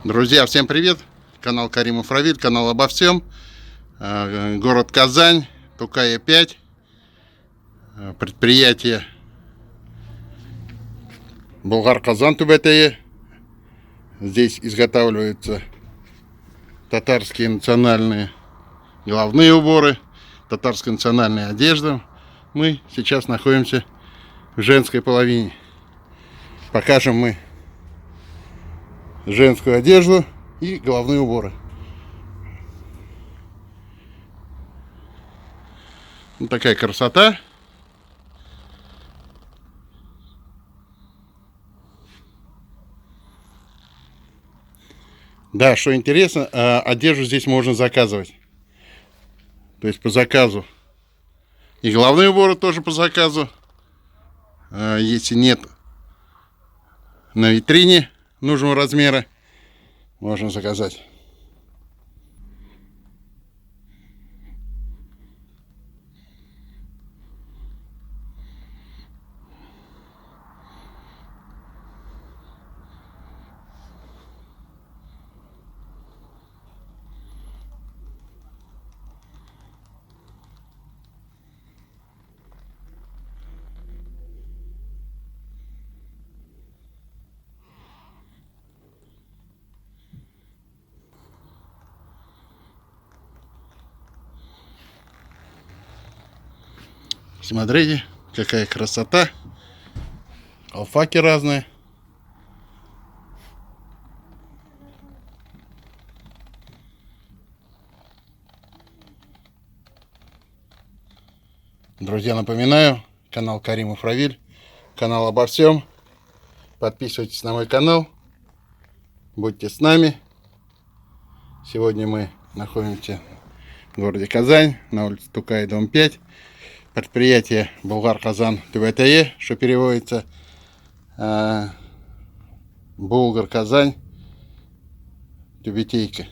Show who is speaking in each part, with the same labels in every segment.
Speaker 1: Друзья, всем привет! Канал Каримов Равиль, канал обо всем. Город Казань, Тукая 5. Предприятие Булгар-Казан ТВТЕ. Здесь изготавливаются татарские национальные головные уборы, татарская национальная одежда. Мы сейчас находимся в женской половине. Покажем мы женскую одежду и головные уборы. Вот такая красота. Да, что интересно, одежду здесь можно заказывать. То есть по заказу. И головные уборы тоже по заказу. Если нет на витрине нужного размера, можно заказать. Смотрите, какая красота. Алфаки разные. Друзья, напоминаю, канал Каримов Равиль, канал обо всем. Подписывайтесь на мой канал, будьте с нами. Сегодня мы находимся в городе Казань, на улице Тукая, дом 5. Предприятие Булгар-Казан ТВТЕ, что переводится Булгар-Казань Тюбетейка.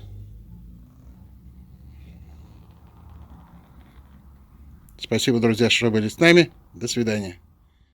Speaker 1: Спасибо, друзья, что были с нами. До свидания.